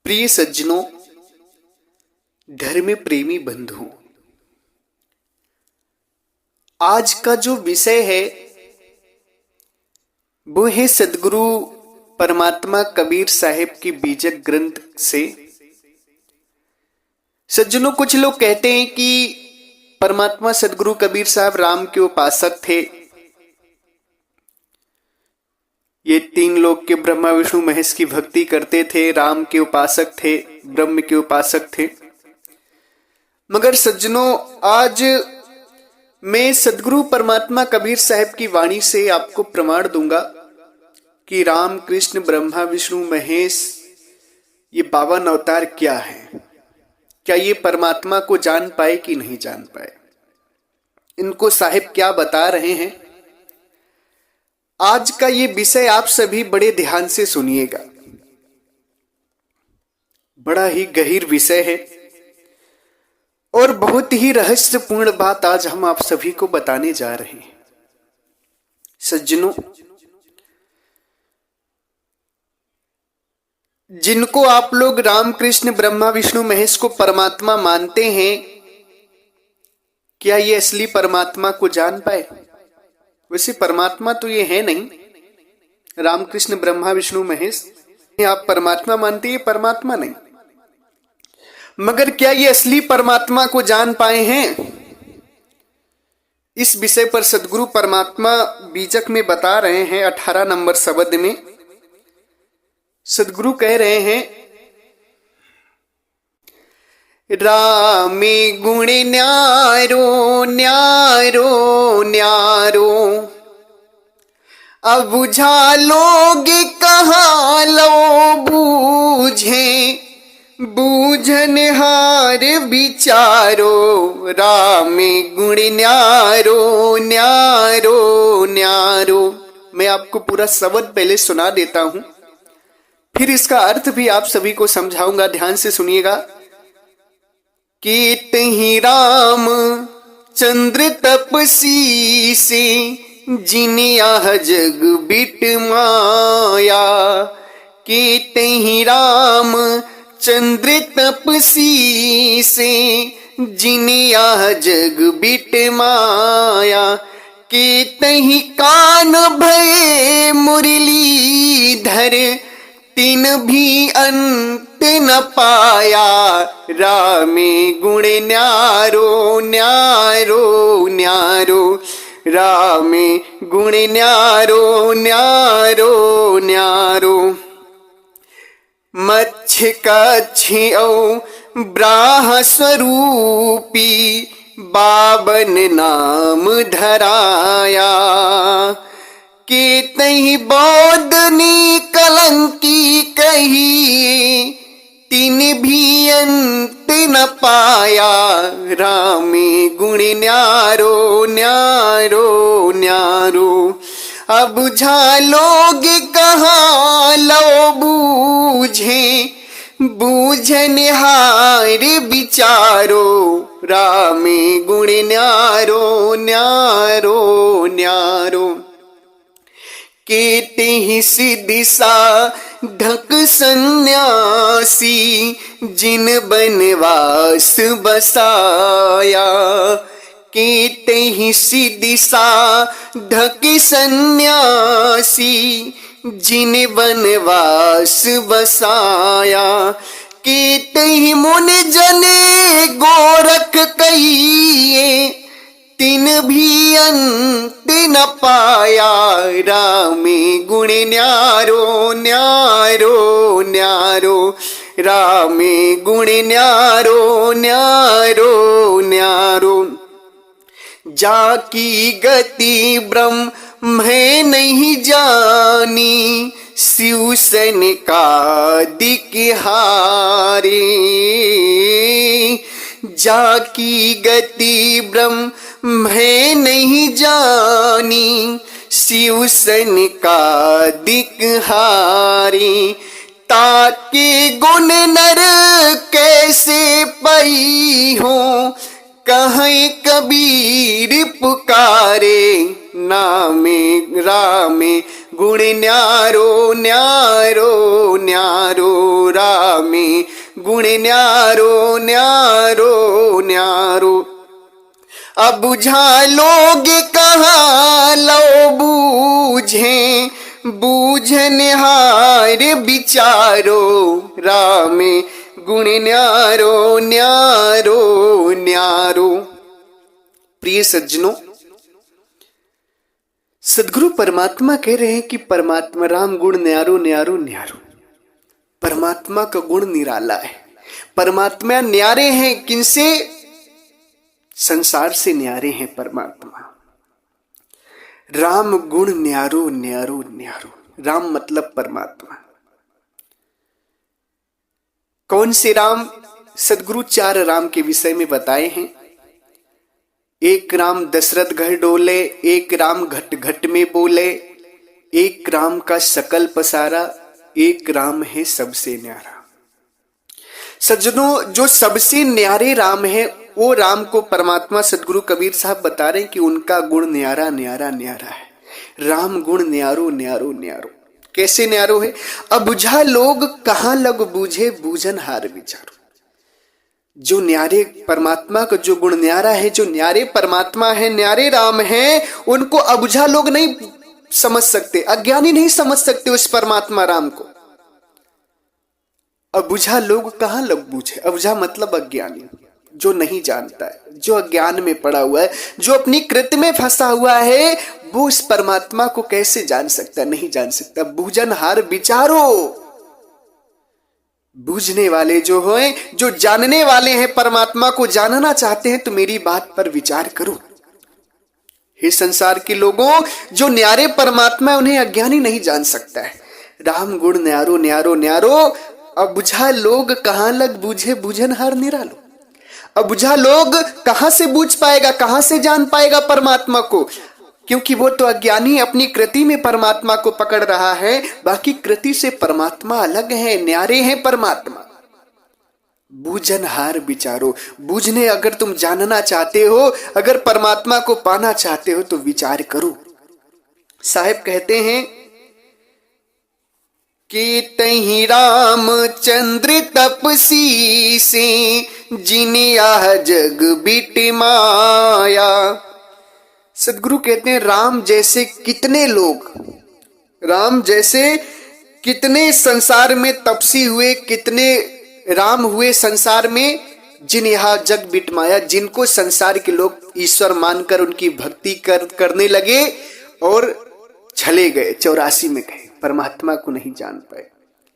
प्रिय सज्जनों, धर्म प्रेमी बंधुओं, आज का जो विषय है वो है सदगुरु परमात्मा कबीर साहिब की बीजक ग्रंथ से। सज्जनों, कुछ लोग कहते हैं कि परमात्मा सदगुरु कबीर साहब राम के उपासक थे। ये तीन लोग के ब्रह्मा विष्णु महेश की भक्ति करते थे, राम के उपासक थे, ब्रह्म के उपासक थे। मगर सज्जनों, आज मैं सदगुरु परमात्मा कबीर साहब की वाणी से आपको प्रमाण दूंगा कि राम कृष्ण ब्रह्मा विष्णु महेश ये 52 अवतार क्या है, क्या ये परमात्मा को जान पाए कि नहीं जान पाए, इनको साहिब क्या बता रहे हैं। आज का ये विषय आप सभी बड़े ध्यान से सुनिएगा। बड़ा ही गहीर विषय है और बहुत ही रहस्यपूर्ण बात आज हम आप सभी को बताने जा रहे हैं। सज्जनों, जिनको आप लोग राम कृष्ण ब्रह्मा विष्णु महेश को परमात्मा मानते हैं, क्या ये असली परमात्मा को जान पाए? वैसे परमात्मा तो ये है नहीं, राम कृष्ण ब्रह्मा विष्णु महेश आप परमात्मा मानते हैं, परमात्मा नहीं। मगर क्या ये असली परमात्मा को जान पाए हैं? इस विषय पर सदगुरु परमात्मा बीजक में बता रहे हैं। 18 नंबर शब्द में सदगुरु कह रहे हैं, रामे गुण न्यारो न्यारो न्यारो, अब बुझा लोग कहाँ लो बूझे, बूझन हार विचारो, रामे गुण न्यारो न्यारो न्यारो। मैं आपको पूरा शब्द पहले सुना देता हूं, फिर इसका अर्थ भी आप सभी को समझाऊंगा। ध्यान से सुनिएगा। कीत ही राम चंद्र तपसी से, जिन यह जग बिट माया, कीत ही राम चंद्र तपसी से, जिन यह जग बिट माया, कीत ही कान भये मुरली धर, तीन भी अंत न पाया, रामे गुण न्यारो न्यारो न्यारो, रामे गुण न्यारो न्यारो न्यारो। मच्छ कच्छी औ ब्राह स्वरूपी, बाबन नाम धराया, के तही बौद्धनी कलंकी कही, तीन भी अंत न पाया, रामे गुण न्यारो न्यारो न्यारो। अब बुझा लोग कहाँ लो बूझे, बूझन हार विचारो, रामे गुण न्यारो न्यारो न्यारो। केते ही सिदिसा ढक सन्यासी, जिन बनवास बसाया, केते ही सिदिसा ढक सन्यासी, जिन बनवास बसाया, केते ही मुन जने गोरख कहिए, तीन भी अंत न पाया, रामे गुण न्यारो न्यारो न्यारो, रामे गुण न्यारो न्यारो न्यारो। जाकी गति ब्रह्म है नहीं जानी, शिव सनकादिक हारे, जाकी गति ब्रह्म है नहीं जानी, शिव सनकादिक हारी, ताके गुण नर कैसे पई हो, कहीं कबीर पुकारे, नामे रामे गुण न्यारो न्यारो न्यारो रामे, गुण न्यारो न्यारो न्यारो। अब बुझा लोग कहाँ लो बूझे, बूझनिहार विचारो रामे, गुण न्यारो न्यारो न्यारो। प्रिय सज्जनों, सदगुरु परमात्मा कह रहे हैं कि परमात्मा राम गुण न्यारो न्यारो न्यारो। परमात्मा का गुण निराला है। परमात्मा न्यारे हैं किनसे? संसार से न्यारे हैं परमात्मा। राम गुण न्यारो न्यारो न्यारो। राम मतलब परमात्मा। कौन से राम? सदगुरु 4 राम के विषय में बताए हैं। एक राम दशरथ घर डोले, एक राम घट घट में बोले, एक राम का सकल पसारा, एक राम है सबसे न्यारा। सज्जनों, जो सबसे न्यारे राम है वो राम को परमात्मा सदगुरु कबीर साहब बता रहे हैं कि उनका गुण न्यारा न्यारा न्यारा है। राम गुण न्यारो न्यारो न्यारो। कैसे न्यारो है? अब बुझा लोग कहाँ लग बूझे, बूझन हार विचारो। जो न्यारे परमात्मा का जो गुण न्यारा है, जो न्यारे परमात्मा है, न्यारे राम है, उनको अबुझा लोग नहीं समझ सकते, अज्ञानी नहीं समझ सकते उस परमात्मा राम को। अबुझा लोग कहाँ लग बूझे? अबुझा मतलब अज्ञानी, जो नहीं जानता है, जो अज्ञान में पड़ा हुआ है, जो अपनी कृत्य में फंसा हुआ है, वो उस परमात्मा को कैसे जान सकता? नहीं जान सकता। बूझनहार विचारो। बूझने वाले जो हैं, जो जानने वाले हैं, परमात्मा को जानना चाहते हैं, तो मेरी बात पर विचार करो। हे संसार के लोगों, जो न्यारे परमात्मा है उन्हें अज्ञानी नहीं जान सकता है। राम गुण न्यारो न्यारो न्यारो। अब बुझा लोग कहाँ लग बूझे, बूझनहार निरालो। अब बुझा लोग कहां से बूझ पाएगा, कहां से जान पाएगा परमात्मा को? क्योंकि वो तो अज्ञानी अपनी कृति में परमात्मा को पकड़ रहा है। बाकी कृति से परमात्मा अलग है, न्यारे हैं परमात्मा। बूझनहार विचारो। बूझने अगर तुम जानना चाहते हो, अगर परमात्मा को पाना चाहते हो तो विचार करो। साहेब कहते हैं कि तहि रामचंद्र तपसी से, जिनिया जग बिट माया। सदगुरु कहते हैं राम जैसे कितने लोग, राम जैसे कितने संसार में तपसी हुए, कितने राम हुए संसार में, जिन यहाँ जग बिट माया, जिनको संसार के लोग ईश्वर मानकर उनकी भक्ति करने लगे और चले गए, 84 में गए, परमात्मा को नहीं जान पाए।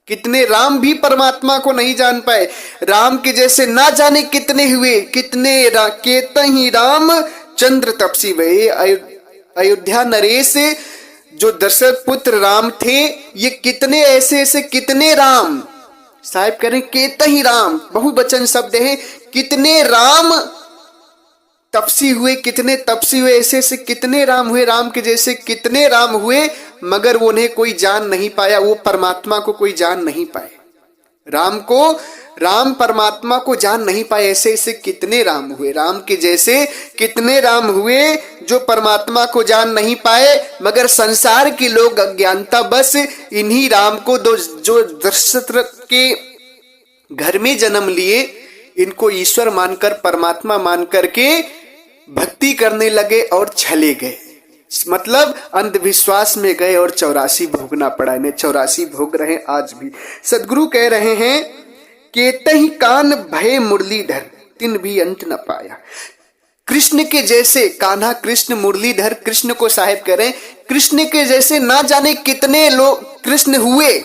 कितने राम भी परमात्मा को नहीं जान पाए। राम के जैसे ना जाने कितने हुए, कितने केतहि राम चंद्र तपसी भये। अयोध्या नरेश जो दशरथ पुत्र राम थे, ये कितने ऐसे ऐसे कितने राम, साहिब कह रहे केतहि राम, बहुवचन शब्द है, कितने राम तपसी हुए, कितने तपसी हुए, ऐसे ऐसे कितने राम हुए, राम के जैसे कितने राम हुए, मगर वो उन्हें कोई जान नहीं पाया, वो परमात्मा को कोई जान नहीं पाए। राम को, राम परमात्मा को जान नहीं पाए। ऐसे ऐसे कितने राम हुए, राम के जैसे कितने राम हुए जो परमात्मा को जान नहीं पाए, मगर संसार के लोग अज्ञानता बस इन्हीं राम को जो दशरथ के घर में जन्म लिए, इनको ईश्वर मानकर, परमात्मा मानकर के भक्ति करने लगे और चले गए। मतलब अंधविश्वास में गए और 84 भोगना पड़ा। इन्हें 84 भोग रहे आज भी। सदगुरु कह रहे हैं केतहि कान भय मुरलीधर, तिन भी अंत न पाया। कृष्ण के जैसे, कान्हा कृष्ण मुरलीधर कृष्ण को साहिब कह रहे हैं, कृष्ण के जैसे ना जाने कितने लोग कृष्ण हुए,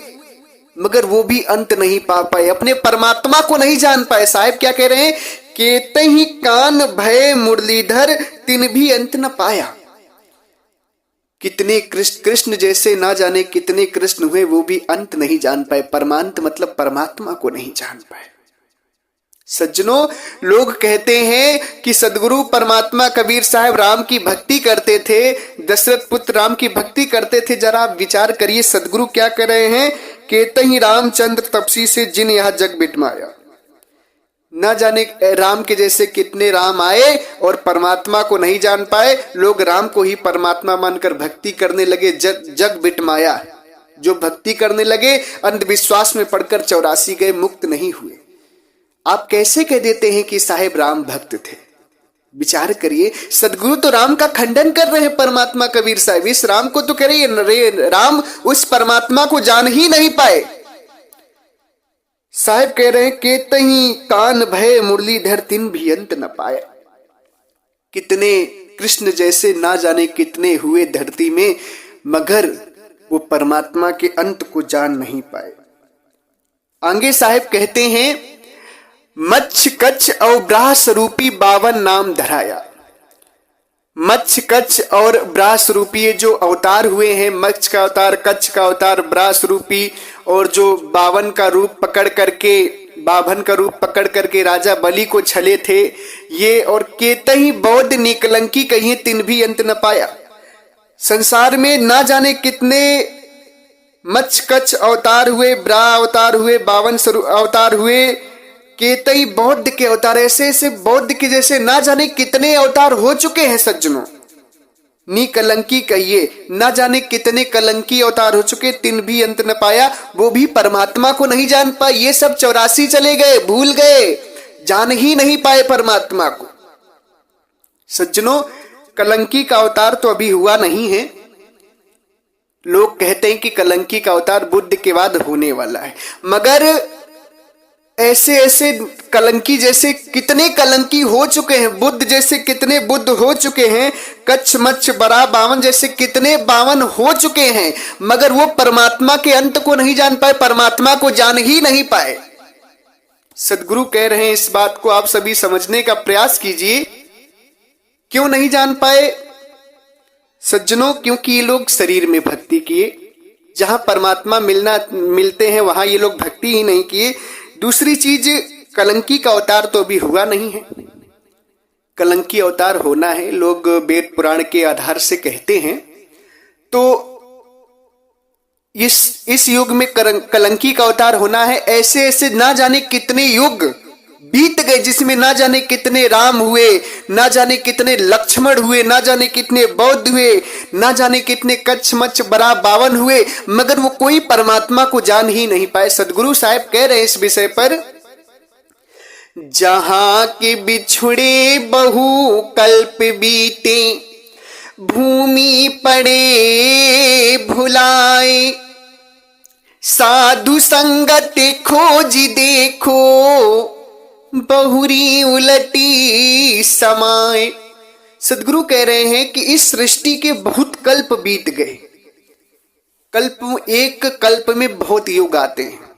मगर वो भी अंत नहीं पा पाए, अपने परमात्मा को नहीं जान पाए। साहिब क्या कह रहे हैं? केतहि कान भय मुरलीधर, तिन भी अंत न पाया। कितने कृष्ण जैसे ना जाने कितने कृष्ण हुए, वो भी अंत नहीं जान पाए। परमांत मतलब परमात्मा को नहीं जान पाए। सज्जनों, लोग कहते हैं कि सदगुरु परमात्मा कबीर साहब राम की भक्ति करते थे, दशरथ पुत्र राम की भक्ति करते थे। जरा आप विचार करिए सदगुरु क्या कर रहे हैं? केतहि रामचंद्र तपसी से, जिन यहाँ जग बिट माया। ना जाने राम के जैसे कितने राम आए और परमात्मा को नहीं जान पाए। लोग राम को ही परमात्मा मानकर भक्ति करने लगे, जग बिटमाया। जो भक्ति करने लगे अंधविश्वास में पड़कर 84 गए, मुक्त नहीं हुए। आप कैसे कह देते हैं कि साहेब राम भक्त थे? विचार करिए। सदगुरु तो राम का खंडन कर रहे हैं। परमात्मा कबीर साहब इस राम को तो कह रही है, राम उस परमात्मा को जान ही नहीं पाए। साहेब कह रहे हैं के तही कान भय मुरलीधर तिन भी अंत न पाया। कितने कृष्ण जैसे ना जाने कितने हुए धरती में, मगर वो परमात्मा के अंत को जान नहीं पाए। आगे साहेब कहते हैं मच्छ कच्छ और ब्रास रूपी 52 नाम धराया। मच्छ कच्छ और ब्रास रूपी जो अवतार हुए हैं, मच्छ का अवतार, कच्छ का अवतार, ब्रास रूपी, और जो 52 का रूप पकड़ करके, 52 का रूप पकड़ करके राजा बलि को छले थे ये, और केतही बौद्ध निकलंकी कहिए तिन भी अंत न पाया। संसार में ना जाने कितने मच्छ कच्छ अवतार हुए, ब्रा अवतार हुए, 52 अवतार हुए, केतई बौद्ध के अवतार, ऐसे ऐसे बौद्ध के जैसे ना जाने कितने अवतार हो चुके हैं सज्जनों। नी कलंकी कहिए, ना जाने कितने कलंकी अवतार हो चुके, तिन भी अंत न पाया। वो भी परमात्मा को नहीं जान पाए। ये सब 84 चले गए, भूल गए, जान ही नहीं पाए परमात्मा को। सज्जनों, कलंकी का अवतार तो अभी हुआ नहीं है। लोग कहते हैं कि कलंकी का अवतार बुद्ध के बाद होने वाला है, मगर ऐसे ऐसे कलंकी जैसे कितने कलंकी हो चुके हैं, बुद्ध जैसे कितने बुद्ध हो चुके हैं, कच्छ मच्छ बरा 52 जैसे कितने 52 हो चुके हैं, मगर वो परमात्मा के अंत को नहीं जान पाए, परमात्मा को जान ही नहीं पाए। सदगुरु कह रहे हैं इस बात को आप सभी समझने का प्रयास कीजिए। क्यों नहीं जान पाए सज्जनों? क्योंकि ये लोग शरीर में भक्ति किए, जहां परमात्मा मिलते हैं वहां ये लोग भक्ति ही नहीं किए। दूसरी चीज, कलंकी का अवतार तो अभी हुआ नहीं है। कलंकी अवतार होना है, लोग वेद पुराण के आधार से कहते हैं। तो इस युग में कलंकी का अवतार होना है। ऐसे ऐसे ना जाने कितने युग बीत गए, जिसमें ना जाने कितने राम हुए, ना जाने कितने लक्ष्मण हुए, ना जाने कितने बौद्ध हुए, ना जाने कितने कच्छ मच्छ बरा 52 हुए, मगर वो कोई परमात्मा को जान ही नहीं पाए। सदगुरु साहब कह रहे हैं इस विषय पर, जहां के बिछुड़े बहु कल्प बीते, भूमि पड़े भुलाए, साधु संगत खोज देखो, बहुरी उलटी समाए। सदगुरु कह रहे हैं कि इस सृष्टि के बहुत कल्प बीत गए। एक कल्प में बहुत युग आते हैं,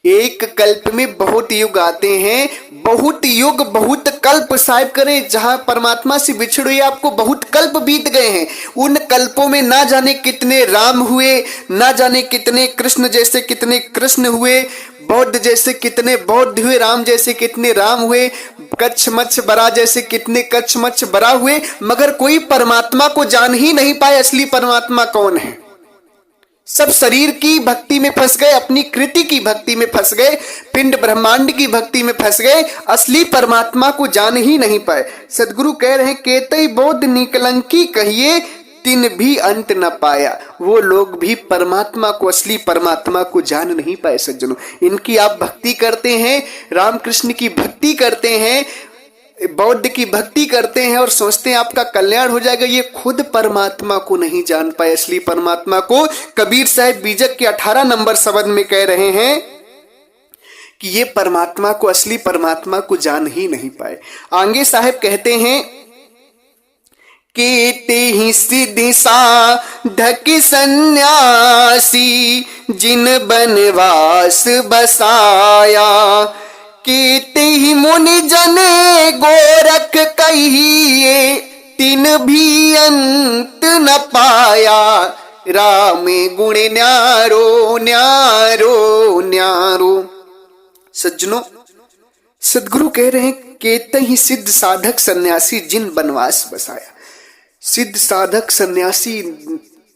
एक कल्प में बहुत युग आते हैं। बहुत युग बहुत कल्प साहिब करें, जहां परमात्मा से बिछड़े आपको बहुत कल्प बीत गए हैं। उन कल्पों में ना जाने कितने राम हुए, ना जाने कितने कृष्ण जैसे कितने कृष्ण हुए, बौद्ध जैसे कितने बौद्ध हुए, राम जैसे कितने राम हुए, कच्छ मच्छ बरा जैसे कितने कच्छ मच्छ बरा हुए, मगर कोई परमात्मा को जान ही नहीं पाए असली परमात्मा कौन है। सब शरीर की भक्ति में फंस गए, अपनी कृति की भक्ति में फंस गए, पिंड ब्रह्मांड की भक्ति में फंस गए, असली परमात्मा को जान ही नहीं पाए। सदगुरु कह रहे हैं केतई बौद्ध निकलंकी कहिए तिन भी अंत न पाया। वो लोग भी परमात्मा को, असली परमात्मा को जान नहीं पाए। सज्जनों, इनकी आप भक्ति करते हैं, रामकृष्ण की भक्ति करते हैं, बौद्ध की भक्ति करते हैं और सोचते हैं आपका कल्याण हो जाएगा। ये खुद परमात्मा को नहीं जान पाए, असली परमात्मा को। कबीर साहब बीजक के 18 नंबर शब्द में कह रहे हैं कि ये परमात्मा को, असली परमात्मा को जान ही नहीं पाए। आगे साहब कहते हैं केते ही सिद्धि साधक सन्यासी, जिन बनवास बसाया, केते ही मुनि जन गोरख कहिए, तिन भी अंत न पाया, राम गुण न्यारो न्यारो न्यारो। सज्जनों, सदगुरु कह रहे हैं केते ही सिद्ध साधक सन्यासी, जिन बनवास बसाया। सिद्ध साधक सन्यासी,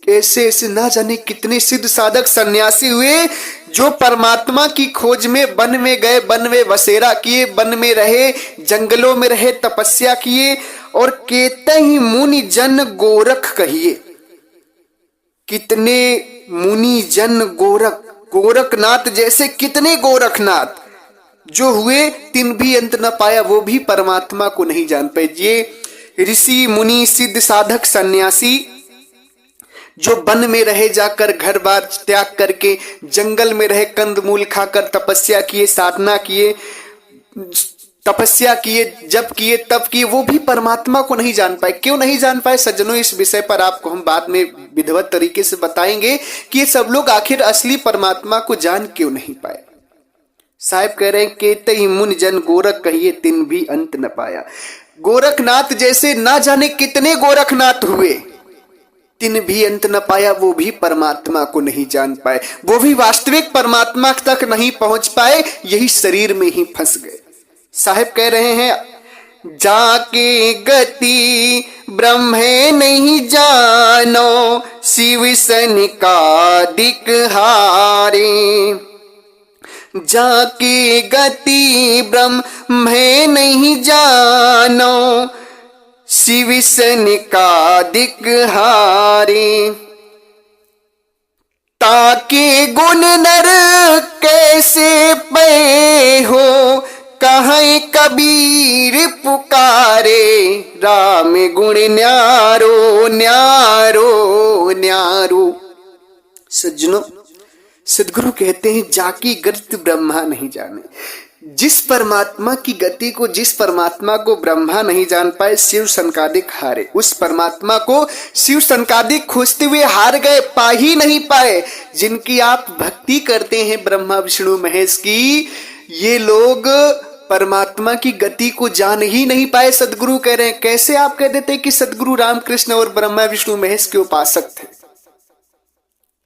ऐसे ऐसे ना जाने कितने सिद्ध साधक सन्यासी हुए जो परमात्मा की खोज में वन में गए, वन में बसेरा किए, वन में रहे, जंगलों में रहे, तपस्या किए, और केते ही मुनि जन गोरख कहिए। कितने मुनि जन गोरख, गोरखनाथ जैसे कितने गोरखनाथ जो हुए, तिन भी अंत न पाया, वो भी परमात्मा को नहीं जान पाए। ये ऋषि मुनि सिद्ध साधक सन्यासी जो वन में रहे, जाकर घर बार त्याग करके जंगल में रहे, कंदमूल खाकर तपस्या किए, साधना किए, तपस्या किए, जप किए, तप किए, वो भी परमात्मा को नहीं जान पाए। क्यों नहीं जान पाए सज्जनों? इस विषय पर आपको हम बाद में विधिवत तरीके से बताएंगे कि ये सब लोग आखिर असली परमात्मा को जान क्यों नहीं पाए। साहब कह रहे हैं केते ही मुनि जन गोरख कहिए, तिन भी अंत न पाया। गोरखनाथ जैसे ना जाने कितने गोरखनाथ हुए, तिन भी अंत न पाया, वो भी परमात्मा को नहीं जान पाए, वो भी वास्तविक परमात्मा तक नहीं पहुंच पाए, यही शरीर में ही फंस गए। साहब कह रहे हैं जाके गति ब्रह्मे नहीं जानो, शिव सनिकादिक हारे। जाके गति ब्रह्मे नहीं जानो, शिव सनिकादिक हारे। ताके गुण नर कैसे पे हो, कहीं कबीर पुकारे। राम गुण न्यारो न्यारो न्यारो। सज्जनों, सदगुरु कहते हैं जाकी गति ब्रह्मा नहीं जाने। जिस परमात्मा की गति को, जिस परमात्मा को ब्रह्मा नहीं जान पाए, शिव सनकादिक हारे। उस परमात्मा को शिव सनकादिक खोजते हुए हार गए, पा ही नहीं पाए। जिनकी आप भक्ति करते हैं ब्रह्मा विष्णु महेश की, ये लोग परमात्मा की गति को जान ही नहीं पाए। सदगुरु कह रहे हैं, कैसे आप कह देते कि सदगुरु रामकृष्ण और ब्रह्मा विष्णु महेश के उपासक थे?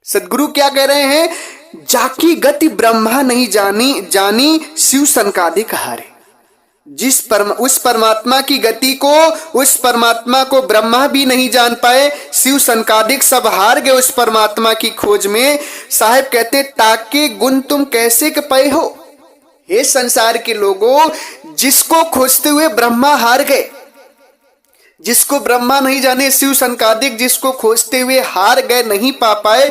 सदगुरु क्या कह रहे हैं? जाकी गति ब्रह्मा नहीं जानी शिव सनकादिक हारे। उस परमात्मा की गति को, उस परमात्मा को ब्रह्मा भी नहीं जान पाए, शिव सनकादिक सब हार गए उस परमात्मा की खोज में। साहेब कहते ताके गुण तुम कैसे पाए हो? हे संसार के लोगों, जिसको खोजते हुए ब्रह्मा हार गए, जिसको ब्रह्मा नहीं जाने शिव सनकादिक, जिसको खोजते हुए हार गए, नहीं पा पाए,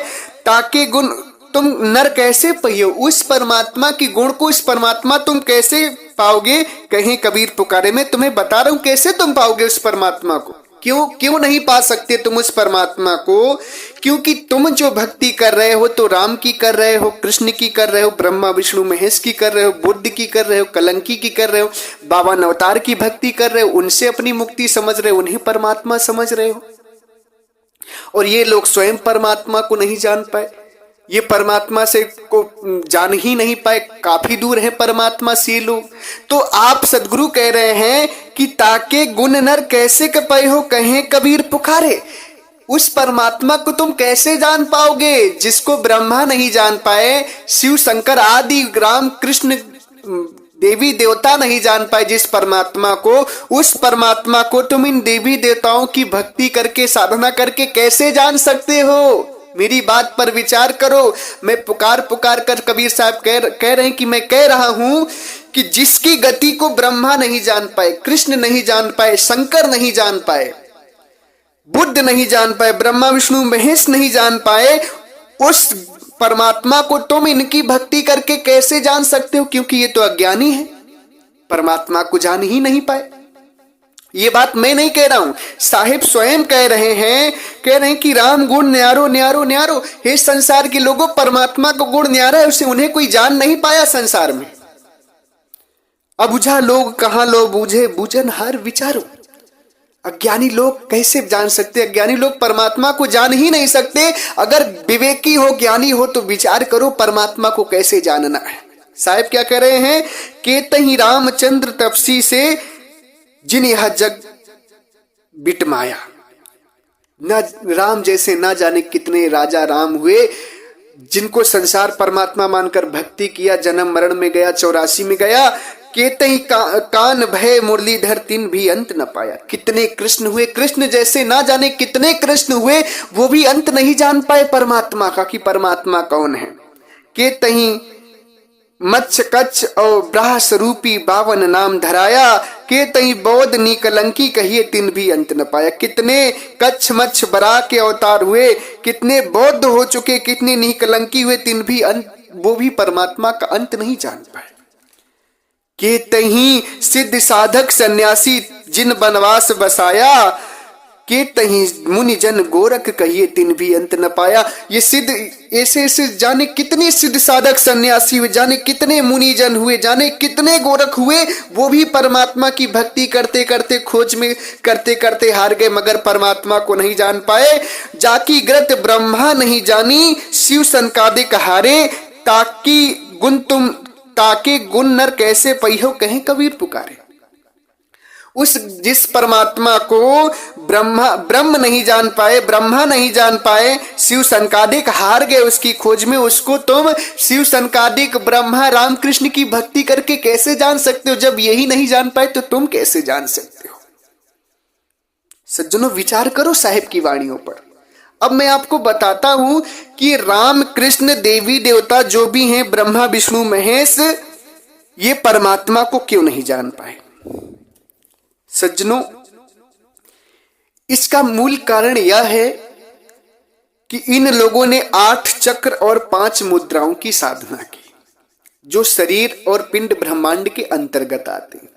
ताके गुण तुम नर कैसे पाइयो? उस परमात्मा की गुण को, उस परमात्मा तुम कैसे पाओगे? कहीं कबीर पुकारे। मैं तुम्हें बता रहा हूं कैसे तुम पाओगे उस परमात्मा को। क्यों नहीं पा सकते तुम उस परमात्मा को? क्योंकि तुम जो भक्ति कर रहे हो तो राम की कर रहे हो, कृष्ण की कर रहे हो, ब्रह्मा विष्णु महेश की कर रहे हो, बुद्ध की कर रहे हो, कलंकी की कर रहे हो, बाबा अवतार की भक्ति कर रहे हो, उनसे अपनी मुक्ति समझ रहे हो, उन्हें परमात्मा समझ रहे हो। और ये लोग स्वयं परमात्मा को नहीं जान पाए, ये परमात्मा से को जान ही नहीं पाए, काफी दूर है परमात्मा से लोग। तो आप सदगुरु कह रहे हैं कि ताके गुण नर कैसे पाए हो, कहें कबीर पुकारे। उस परमात्मा को तुम कैसे जान पाओगे जिसको ब्रह्मा नहीं जान पाए, शिव शंकर आदि राम कृष्ण देवी देवता नहीं जान पाए जिस परमात्मा को, उस परमात्मा को तुम इन देवी देवताओं की भक्ति करके, साधना करके कैसे जान सकते हो? मेरी बात पर विचार करो। मैं पुकार कर कबीर साहब कह रहे हैं कि मैं कह रहा हूं कि जिसकी गति को ब्रह्मा नहीं जान पाए, कृष्ण नहीं जान पाए, शंकर नहीं जान पाए, बुद्ध नहीं जान पाए, ब्रह्मा विष्णु महेश नहीं जान पाए, उस परमात्मा को तुम इनकी भक्ति करके कैसे जान सकते हो? क्योंकि ये तो अज्ञानी है, परमात्मा को जान ही नहीं पाए। ये बात मैं नहीं कह रहा हूं, साहिब स्वयं कह रहे हैं कि राम गुण न्यारो न्यारो न्यारो। हे संसार के लोगों, परमात्मा को गुण न्यारा है, उसे उन्हें कोई जान नहीं पाया संसार में। अबुझा लोग कहां लो बूझे, बूझन हार विचारो। अज्ञानी लोग कैसे जान सकते? अज्ञानी लोग परमात्मा को जान ही नहीं सकते। अगर विवेकी हो, ज्ञानी हो तो विचार करो परमात्मा को कैसे जानना है। साहिब क्या कह रहे हैं? केतहि रामचंद्र तपसी से जिन यह जग बिटमाया। न राम जैसे ना जाने कितने राजा राम हुए, जिनको संसार परमात्मा मानकर भक्ति किया, जन्म मरण में गया, 84 में गया। केतहि कान भय मुरलीधर तिन भी अंत न पाया। कितने कृष्ण हुए, कृष्ण जैसे ना जाने कितने कृष्ण हुए, वो भी अंत नहीं जान पाए परमात्मा का कि परमात्मा कौन है। के तहीं मत्स्य कच्छ और ब्राह स्वरूपी बावन नाम धराया, के तई बौद्ध निकलंकी कहिए तिन भी अंत न पाया। कितने कच्छ मत्स्य बराह के अवतार हुए, कितने बौद्ध हो चुके, कितने निकलंकी हुए, तिन भी वो भी परमात्मा का अंत नहीं जान पाए। के तही सिद्ध साधक सन्यासी जिन वनवास बसाया, के तही मुनि जन गोरख कहिए तिन भी अंत न पाया। ये सिद्ध ऐसे ऐसे जाने कितने सिद्ध साधक सन्यासी हुए, जाने कितने मुनि जन हुए, जाने कितने गोरख हुए, वो भी परमात्मा की भक्ति करते करते खोज में करते करते हार गए, मगर परमात्मा को नहीं जान पाए। जाकी ग्रत ब्रह्मा नहीं जानी, शिव सनकादिक हारे, ताके गुण नर कैसे पहियो कहें कबीर पुकारे। उस जिस परमात्मा को ब्रह्म नहीं जान पाए, ब्रह्मा नहीं जान पाए, शिव सनकादिक हार गए उसकी खोज में, उसको तुम शिव सनकादिक ब्रह्मा रामकृष्ण की भक्ति करके कैसे जान सकते हो? जब यही नहीं जान पाए तो तुम कैसे जान सकते हो? सज्जनों, विचार करो साहिब की वाणियों पर। अब मैं आपको बताता हूं कि राम कृष्ण देवी देवता जो भी हैं, ब्रह्मा विष्णु महेश, ये परमात्मा को क्यों नहीं जान पाए। सज्जनों, इसका मूल कारण यह है कि इन लोगों ने 8 चक्र और 5 मुद्राओं की साधना की, जो शरीर और पिंड ब्रह्मांड के अंतर्गत आते हैं,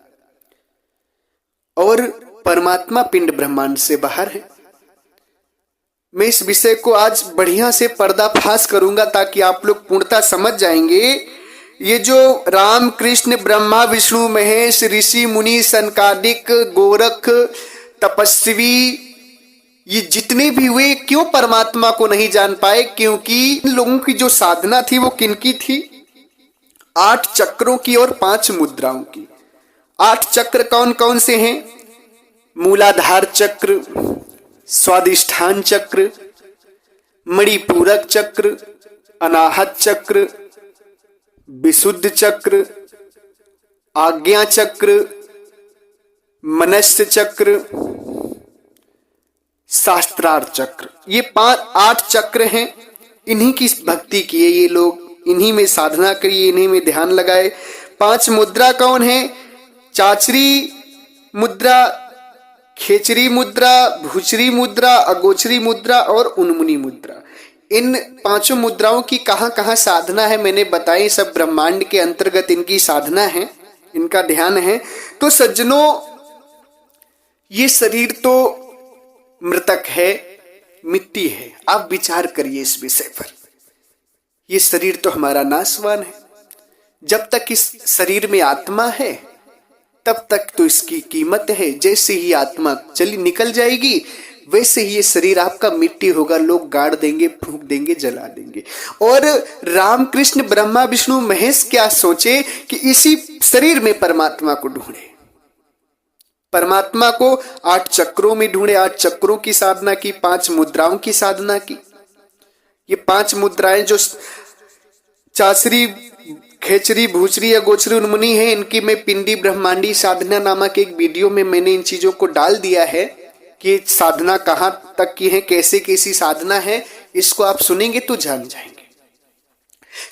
और परमात्मा पिंड ब्रह्मांड से बाहर है। मैं इस विषय को आज बढ़िया से पर्दाफाश करूंगा ताकि आप लोग पूर्णतः समझ जाएंगे। ये जो राम कृष्ण ब्रह्मा विष्णु महेश ऋषि मुनि सनकादिक गोरख तपस्वी ये जितने भी हुए, क्यों परमात्मा को नहीं जान पाए? क्योंकि इन लोगों की जो साधना थी वो किनकी थी? 8 चक्रों की और 5 मुद्राओं की। 8 चक्र कौन कौन से हैं? मूलाधार चक्र, स्वादिष्ठान चक्र, मणिपूरक चक्र, अनाहत चक्र, विशुद्ध चक्र, आज्ञा चक्र, मनस्य चक्र, शास्त्रार्थ चक्र। ये 8 चक्र हैं। इन्हीं की भक्ति किए ये लोग, इन्हीं में साधना करिए, इन्हीं में ध्यान लगाए। 5 मुद्रा कौन है? चाचरी मुद्रा, खेचरी मुद्रा, भूचरी मुद्रा, अगोचरी मुद्रा और उन्मुनी मुद्रा। इन 5 मुद्राओं की कहां कहां साधना है मैंने बताई। सब ब्रह्मांड के अंतर्गत इनकी साधना है, इनका ध्यान है। तो सज्जनों, ये शरीर तो मृतक है, मिट्टी है। आप विचार करिए इस विषय पर। ये शरीर तो हमारा नाशवान है। जब तक इस शरीर में आत्मा है तब तक तो इसकी कीमत है। जैसे ही आत्मा चली निकल जाएगी वैसे ही ये शरीर आपका मिट्टी होगा, लोग गाड़ देंगे, फूंक देंगे, जला देंगे। और रामकृष्ण ब्रह्मा विष्णु महेश क्या सोचे कि इसी शरीर में परमात्मा को ढूंढे। परमात्मा को 8 चक्रों में ढूंढे, 8 चक्रों की साधना की, 5 मुद्राओं की साधना की। ये 5 मुद्राएं जो चाचरी, खेचरी, भूचरी या गोचरी उन्मुनी है, इनकी मैं पिंडी ब्रह्मांडी साधना नामक एक वीडियो में मैंने इन चीजों को डाल दिया है कि साधना कहां तक की है, कैसे कैसी साधना है। इसको आप सुनेंगे तो जान जाएंगे।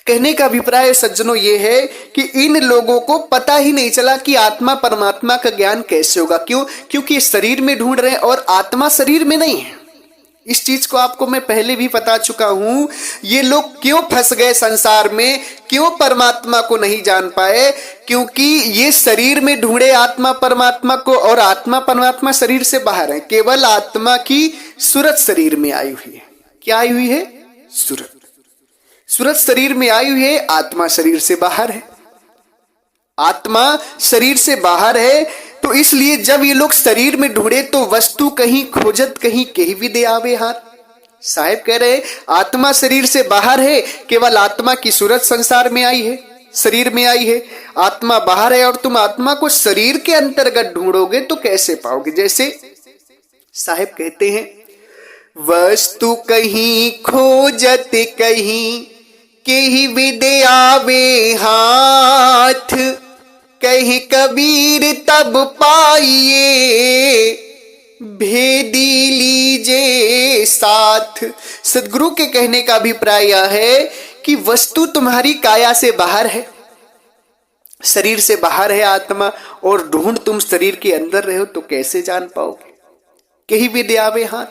कहने का अभिप्राय सज्जनों ये है कि इन लोगों को पता ही नहीं चला कि आत्मा परमात्मा का ज्ञान कैसे होगा। क्यों? क्योंकि शरीर में ढूंढ रहे हैं और आत्मा शरीर में नहीं है। इस चीज को आपको मैं पहले भी बता चुका हूं। ये लोग क्यों फंस गए संसार में, क्यों परमात्मा को नहीं जान पाए? क्योंकि ये शरीर में ढूंढे आत्मा परमात्मा को, और आत्मा परमात्मा शरीर से बाहर है। केवल आत्मा की सूरत शरीर में आई हुई है। क्या आई हुई है? सूरत। सूरत शरीर में आई हुई है, आत्मा शरीर से बाहर है। आत्मा शरीर से बाहर है, तो इसलिए जब ये लोग शरीर में ढूंढे तो वस्तु कहीं खोजत कहीं कहीं भी दे आवे हाथ। साहेब कह रहे आत्मा शरीर से बाहर है, केवल आत्मा की सूरत संसार में आई है, शरीर में आई है। आत्मा बाहर है और तुम आत्मा को शरीर के अंतर्गत ढूंढोगे तो कैसे पाओगे? जैसे साहेब कहते हैं, वस्तु कहीं खोजत कहीं कहीं भी दे आवे हाथ, कहीं कबीर तब पाइए भेदी लीजे साथ। सदगुरु के कहने का अभिप्राय यह है कि वस्तु तुम्हारी काया से बाहर है, शरीर से बाहर है आत्मा, और ढूंढ तुम शरीर के अंदर रहे हो, तो कैसे जान पाओगे? कहीं विद्या आवे हाथ,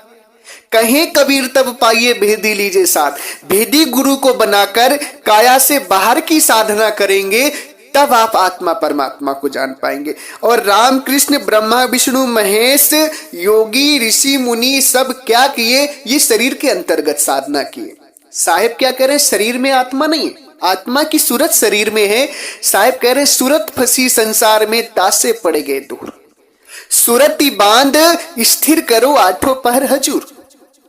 कहें कबीर तब पाइए भेदी लीजिए साथ। भेदी गुरु को बनाकर काया से बाहर की साधना करेंगे, तब आप आत्मा परमात्मा को जान पाएंगे। और राम कृष्ण ब्रह्मा विष्णु महेश योगी ऋषि मुनि सब क्या किए? ये शरीर के अंतर्गत साधना किए। साहेब क्या कह रहे हैं? शरीर में आत्मा नहीं है, आत्मा की सूरत शरीर में है। साहेब कह रहे हैं सूरत फंसी संसार में, तासे पड़ गए दूर, सूरती बांध स्थिर करो आठों पहर हजूर।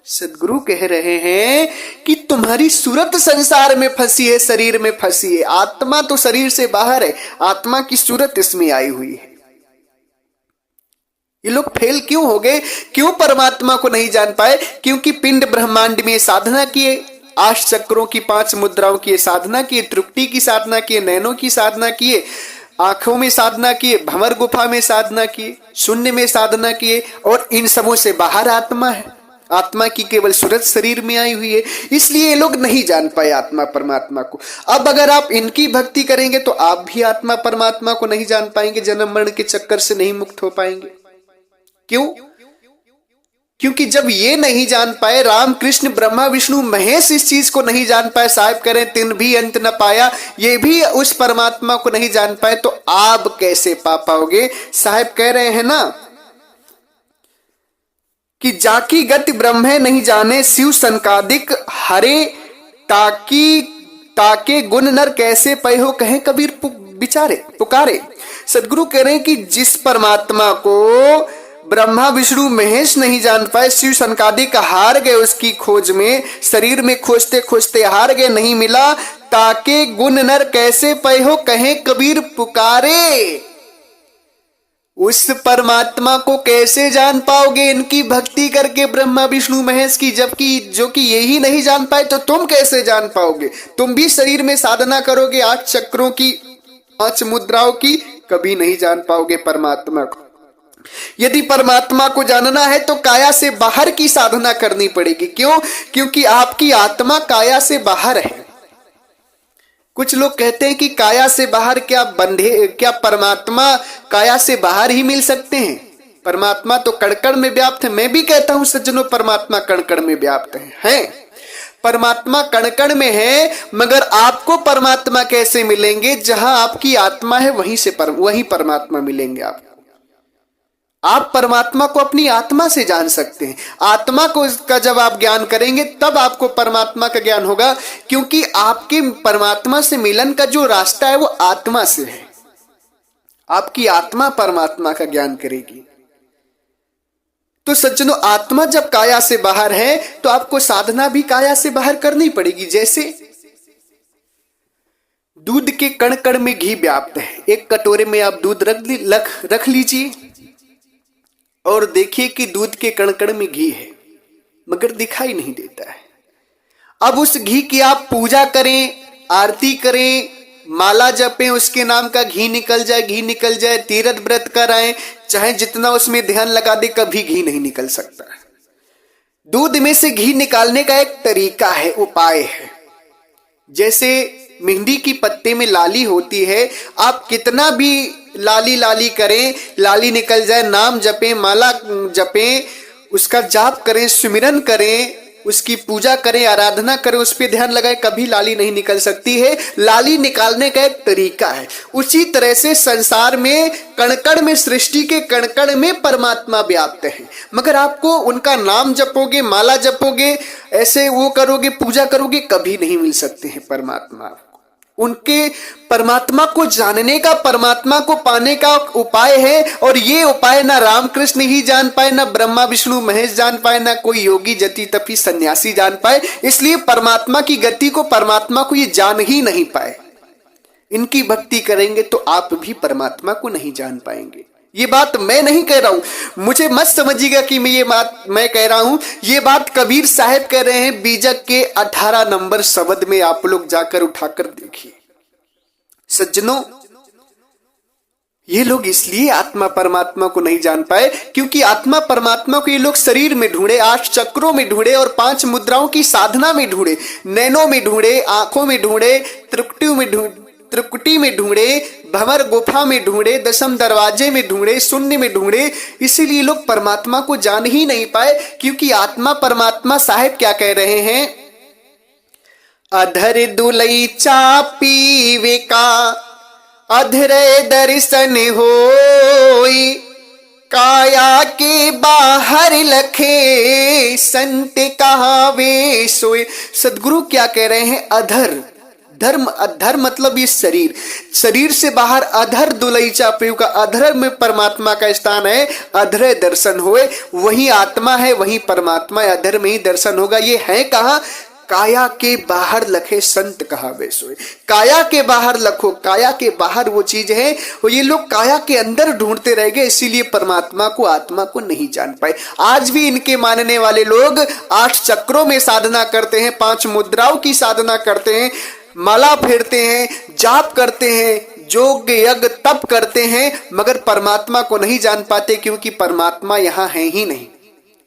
सदगुरु कह रहे हैं कि तुम्हारी सूरत संसार में फंसी है, शरीर में फंसी है। आत्मा तो शरीर से बाहर है, आत्मा की सूरत इसमें आई हुई है। ये लोग फेल क्यों हो गए? क्यों परमात्मा को नहीं जान पाए? क्योंकि पिंड ब्रह्मांड में साधना किए, 8 चक्रों की 5 मुद्राओं की साधना किए, तृप्ति की साधना किए, नैनों की साधना किए, आंखों में साधना किए, भंवर गुफा में साधना किए, शून्य में साधना किए, और इन सबों से बाहर आत्मा है। आत्मा की केवल सूरत शरीर में आई हुई है, इसलिए ये लोग नहीं जान पाए आत्मा परमात्मा को। अब अगर आप इनकी भक्ति करेंगे तो आप भी आत्मा परमात्मा को नहीं जान पाएंगे, जन्म मरण के चक्कर से नहीं मुक्त हो पाएंगे। क्यों? क्योंकि जब ये नहीं जान पाए, राम कृष्ण ब्रह्मा विष्णु महेश इस चीज को नहीं जान पाए, साहिब कह रहे हैं तिन भी अंत न पाया, ये भी उस परमात्मा को नहीं जान पाए, तो आप कैसे पा पाओगे? साहिब कह रहे हैं ना कि जाकी गति ब्रह्म नहीं जाने शिव संकादिक हरे, ताके गुण नर कैसे पय हो, कहें कबीर बिचारे पुकारे। सदगुरु कह रहे हैं कि जिस परमात्मा को ब्रह्मा विष्णु महेश नहीं जान पाए, शिव संकादिक हार गए उसकी खोज में, शरीर में खोजते खोजते हार गए, नहीं मिला, ताके गुण नर कैसे पय हो, कहें कबीर पुकारे। उस परमात्मा को कैसे जान पाओगे? इनकी भक्ति करके ब्रह्मा विष्णु महेश की, जबकि जो कि यही नहीं जान पाए, तो तुम कैसे जान पाओगे? तुम भी शरीर में साधना करोगे, 8 चक्रों की 5 मुद्राओं की, कभी नहीं जान पाओगे परमात्मा को। यदि परमात्मा को जानना है तो काया से बाहर की साधना करनी पड़ेगी। क्यों? क्योंकि आपकी आत्मा काया से बाहर है। कुछ लोग कहते हैं कि काया से बाहर क्या परमात्मा काया से बाहर ही मिल सकते हैं? परमात्मा तो कण-कण में व्याप्त है। मैं भी कहता हूं सज्जनों, परमात्मा कण-कण में व्याप्त है। परमात्मा कण-कण में है, मगर आपको परमात्मा कैसे मिलेंगे? जहां आपकी आत्मा है वहीं परमात्मा मिलेंगे आपको। आप परमात्मा को अपनी आत्मा से जान सकते हैं। आत्मा को का जब आप ज्ञान करेंगे तब आपको परमात्मा का ज्ञान होगा, क्योंकि आपके परमात्मा से मिलन का जो रास्ता है वो आत्मा से है। आपकी आत्मा परमात्मा का ज्ञान करेगी। तो सज्जनों, आत्मा जब काया से बाहर है तो आपको साधना भी काया से बाहर करनी पड़ेगी। जैसे दूध के कण कण में घी व्याप्त है। एक कटोरे में आप दूध रख लीजिए और देखिए कि दूध के कण कण में घी है, मगर दिखाई नहीं देता है। अब उस घी की आप पूजा करें, आरती करें, माला जपें, उसके नाम का घी निकल जाए, तीर्थ व्रत कराएं, चाहे जितना उसमें ध्यान लगा दे, कभी घी नहीं निकल सकता। दूध में से घी निकालने का एक तरीका है, उपाय है। जैसे मेहंदी की पत्ते में लाली होती है, आप कितना भी लाली करें, लाली निकल जाए, नाम जपें, माला जपें, उसका जाप करें, सुमिरन करें, उसकी पूजा करें, आराधना करें, उस पर ध्यान लगाएं, कभी लाली नहीं निकल सकती है। लाली निकालने का एक तरीका है। उसी तरह से संसार में कण-कण में, सृष्टि के कण-कण में परमात्मा व्याप्त है, मगर आपको उनका नाम जपोगे, माला जपोगे, ऐसे वो करोगे, पूजा करोगे, कभी नहीं मिल सकते हैं परमात्मा। उनके परमात्मा को जानने का, परमात्मा को पाने का उपाय है, और ये उपाय ना रामकृष्ण ही जान पाए, ना ब्रह्मा विष्णु महेश जान पाए, ना कोई योगी जति तपी सन्यासी जान पाए। इसलिए परमात्मा की गति को, परमात्मा को ये जान ही नहीं पाए। इनकी भक्ति करेंगे तो आप भी परमात्मा को नहीं जान पाएंगे। ये बात मैं नहीं कह रहा हूं, मुझे मत समझिएगा कि मैं कह रहा हूं। ये बात कबीर साहब कह रहे हैं। बीजक के 18 नंबर शब्द में आप लोग जाकर उठाकर देखिए। सज्जनों, ये लोग इसलिए आत्मा परमात्मा को नहीं जान पाए क्योंकि आत्मा परमात्मा को ये लोग शरीर में ढूंढे, 8 चक्रों में ढूंढे और 5 मुद्राओं की साधना में ढूंढे, नैनों में ढूंढे, आंखों में ढूंढे, त्रिकुटी में ढूंढे, भंवर गुफा में ढूंढे, दशम दरवाजे में ढूंढे, शून्य में ढूंढे। इसीलिए लोग परमात्मा को जान ही नहीं पाए क्योंकि आत्मा परमात्मा साहेब क्या कह रहे हैं, अधर दुलई चापी विका अधरे दर्शन होई, काया के बाहर लखे संत कहावे सोए। सदगुरु क्या कह रहे हैं, अधर, धर्म, अधर मतलब ये शरीर, शरीर से बाहर अधर दुलईचा प्रिय का, अधर में परमात्मा का स्थान है, अधरे दर्शन होए, वही आत्मा है, वही परमात्मा है, अधर में ही दर्शन होगा। ये है कहाँ, काया के बाहर लखे संत कहावे सोए। काया के बाहर लखो, काया के बाहर वो चीज है, वो ये लोग काया के अंदर ढूंढते रह गए, इसीलिए परमात्मा को, आत्मा को नहीं जान पाए। आज भी इनके मानने वाले लोग 8 चक्रों में साधना करते हैं, 5 मुद्राओं की साधना करते हैं, माला फेरते हैं, जाप करते हैं, जोग यज्ञ तप करते हैं, मगर परमात्मा को नहीं जान पाते क्योंकि परमात्मा यहाँ है ही नहीं,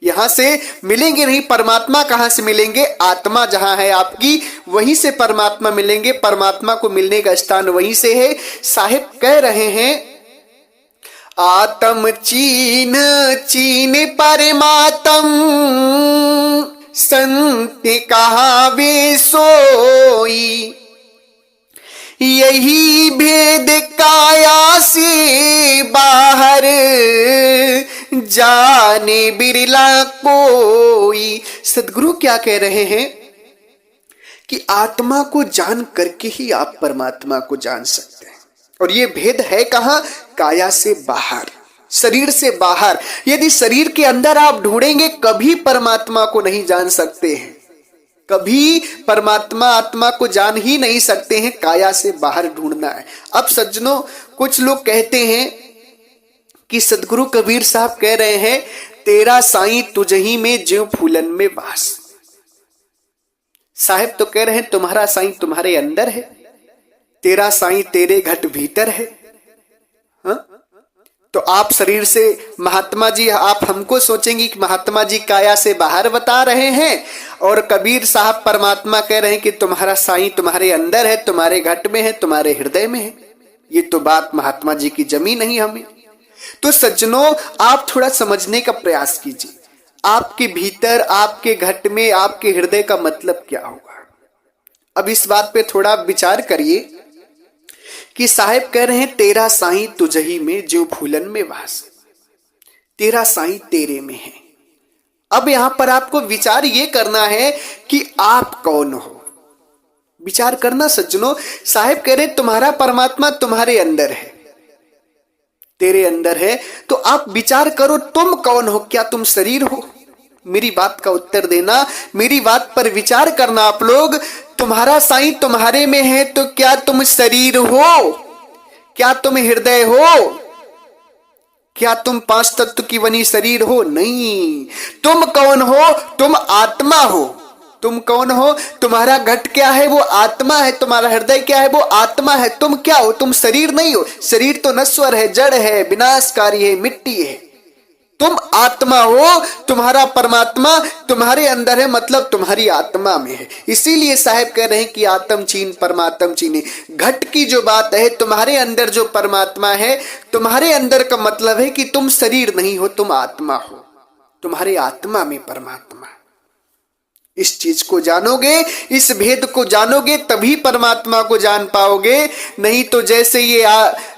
यहां से मिलेंगे नहीं। परमात्मा कहां से मिलेंगे, आत्मा जहां है आपकी वहीं से परमात्मा मिलेंगे, परमात्मा को मिलने का स्थान वहीं से है। साहिब कह रहे हैं, आत्म चीन चीन परमात्म संत कहावे सोई, यही भेद काया से बाहर जाने बिरला कोई। सदगुरु क्या कह रहे हैं कि आत्मा को जान करके ही आप परमात्मा को जान सकते हैं, और ये भेद है कहां, काया से बाहर, शरीर से बाहर। यदि शरीर के अंदर आप ढूंढेंगे कभी परमात्मा को नहीं जान सकते हैं, कभी परमात्मा आत्मा को जान ही नहीं सकते हैं, काया से बाहर ढूंढना है। अब सज्जनों, कुछ लोग कहते हैं कि सदगुरु कबीर साहब कह रहे हैं, तेरा साईं तुझही में ज्यों फूलन में वास। साहब तो कह रहे हैं तुम्हारा साईं तुम्हारे अंदर है, तेरा साईं तेरे घट भीतर है। हा? तो आप शरीर से महात्मा जी, आप हमको सोचेंगे कि महात्मा जी काया से बाहर बता रहे हैं, और कबीर साहब परमात्मा कह रहे हैं कि तुम्हारा साईं तुम्हारे अंदर है, तुम्हारे घट में है, तुम्हारे हृदय में है। ये तो बात महात्मा जी की जमी नहीं हमें। तो सज्जनों, आप थोड़ा समझने का प्रयास कीजिए, आपके भीतर, आपके घट में, आपके हृदय का मतलब क्या होगा। अब इस बात पे थोड़ा विचार करिए कि साहिब कह रहे हैं, तेरा साईं तुझही में जो फूलन में वास, तेरा साईं तेरे में है। अब यहां पर आपको विचार ये करना है कि आप कौन हो, विचार करना सज्जनों। साहिब कह रहे तुम्हारा परमात्मा तुम्हारे अंदर है, तेरे अंदर है, तो आप विचार करो तुम कौन हो, क्या तुम शरीर हो? मेरी बात का उत्तर देना, मेरी बात पर विचार करना आप लोग। तुम्हारा साईं तुम्हारे में है, तो क्या तुम शरीर हो? क्या तुम हृदय हो? क्या तुम 5 तत्व की बनी शरीर हो? नहीं। तुम कौन हो? तुम आत्मा हो। तुम कौन हो? तुम्हारा घट क्या है? वो आत्मा है। तुम्हारा हृदय क्या है? वो आत्मा है। तुम क्या हो? तुम शरीर नहीं हो। शरीर तो नश्वर है, जड़ है, विनाशकारी है, मिट्टी है। तुम आत्मा हो। तुम्हारा परमात्मा तुम्हारे अंदर है, मतलब तुम्हारी आत्मा में है। इसीलिए साहब कह रहे हैं कि आत्म चीन परमात्म चीने। घट की जो बात है, तुम्हारे अंदर जो परमात्मा है, तुम्हारे अंदर का मतलब है कि तुम शरीर नहीं हो, तुम आत्मा हो। तुम्हारे आत्मा में परमात्मा। इस चीज को जानोगे, इस भेद को जानोगे, तभी परमात्मा को जान पाओगे। नहीं तो जैसे ये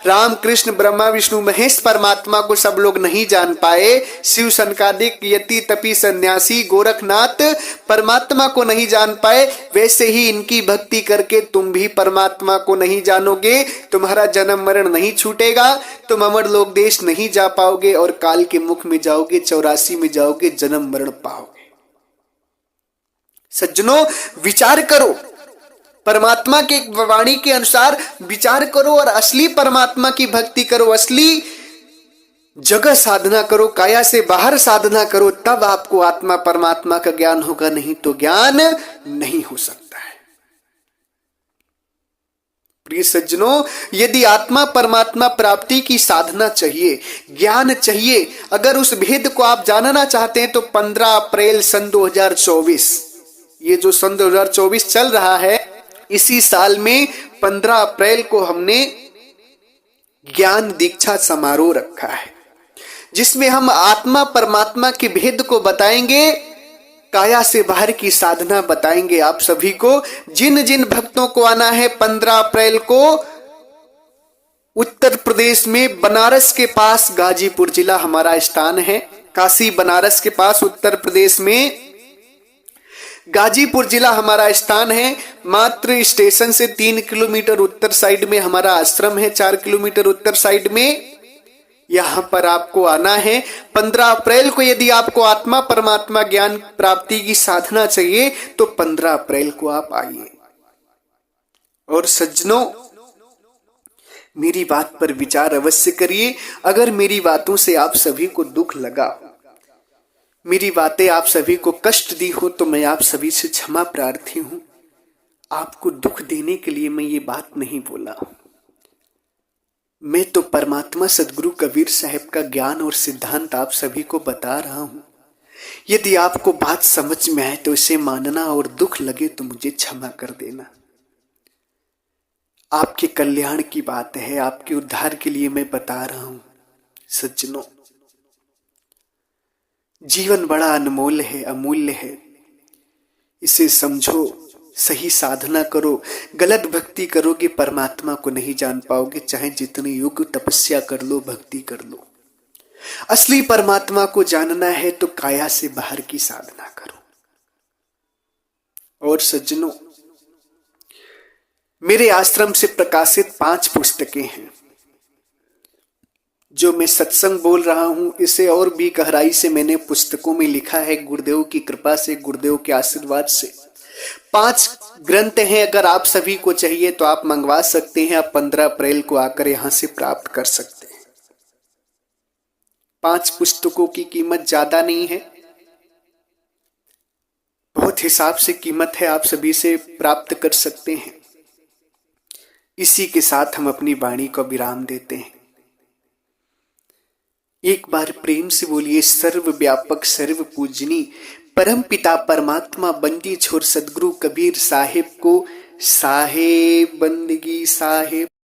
राम कृष्ण ब्रह्मा विष्णु महेश परमात्मा को सब लोग नहीं जान पाए, शिव सनकादिक यति तपी सन्यासी गोरखनाथ परमात्मा को नहीं जान पाए, वैसे ही इनकी भक्ति करके तुम भी परमात्मा को नहीं जानोगे। तुम्हारा जन्म मरण नहीं छूटेगा, तुम अमर लोक देश नहीं जा पाओगे और काल के मुख में जाओगे, 84 में जाओगे, जन्म मरण पाओगे। सज्जनों, विचार करो, परमात्मा के वाणी के अनुसार विचार करो और असली परमात्मा की भक्ति करो, असली जगह साधना करो, काया से बाहर साधना करो, तब आपको आत्मा परमात्मा का ज्ञान होगा। नहीं तो ज्ञान नहीं हो सकता है। प्रिय सज्जनों, यदि आत्मा परमात्मा प्राप्ति की साधना चाहिए, ज्ञान चाहिए, अगर उस भेद को आप जानना चाहते हैं तो 15 अप्रैल सन 2024, ये जो सन 2024 चल रहा है, इसी साल में 15 अप्रैल को हमने ज्ञान दीक्षा समारोह रखा है, जिसमें हम आत्मा परमात्मा के भेद को बताएंगे, काया से बाहर की साधना बताएंगे आप सभी को। जिन जिन भक्तों को आना है 15 अप्रैल को उत्तर प्रदेश में बनारस के पास गाजीपुर जिला हमारा स्थान है, काशी बनारस के पास उत्तर प्रदेश में गाजीपुर जिला हमारा स्थान है। मात्र स्टेशन से 3 किलोमीटर उत्तर साइड में हमारा आश्रम है, 4 किलोमीटर उत्तर साइड में यहां पर आपको आना है। 15 अप्रैल को यदि आपको आत्मा परमात्मा ज्ञान प्राप्ति की साधना चाहिए तो 15 अप्रैल को आप आइए। और सज्जनों, मेरी बात पर विचार अवश्य करिए। अगर मेरी बातों से आप सभी को दुख लगा, मेरी बातें आप सभी को कष्ट दी हो, तो मैं आप सभी से क्षमा प्रार्थी हूं। आपको दुख देने के लिए मैं ये बात नहीं बोला। मैं तो परमात्मा सदगुरु कबीर साहब का ज्ञान और सिद्धांत आप सभी को बता रहा हूं। यदि आपको बात समझ में आए तो इसे मानना, और दुख लगे तो मुझे क्षमा कर देना। आपके कल्याण की बात है, आपके उद्धार के लिए मैं बता रहा हूं। सज्जनों, जीवन बड़ा अनमोल है, अमूल्य है। इसे समझो, सही साधना करो। गलत भक्ति करोगे परमात्मा को नहीं जान पाओगे, चाहे जितने युग तपस्या कर लो, भक्ति कर लो। असली परमात्मा को जानना है तो काया से बाहर की साधना करो। और सज्जनों, मेरे आश्रम से प्रकाशित 5 पुस्तकें हैं। जो मैं सत्संग बोल रहा हूं, इसे और भी गहराई से मैंने पुस्तकों में लिखा है, गुरुदेव की कृपा से, गुरुदेव के आशीर्वाद से। 5 ग्रंथ हैं। अगर आप सभी को चाहिए तो आप मंगवा सकते हैं। आप 15 अप्रैल को आकर यहां से प्राप्त कर सकते हैं। 5 पुस्तकों की कीमत ज्यादा नहीं है, बहुत हिसाब से कीमत है, आप सभी से प्राप्त कर सकते हैं। इसी के साथ हम अपनी वाणी को विराम देते हैं। एक बार प्रेम से बोलिए, सर्व व्यापक सर्व पूजनी परम पिता परमात्मा बंदी छोर सदगुरु कबीर साहिब को साहेब बंदगी साहेब।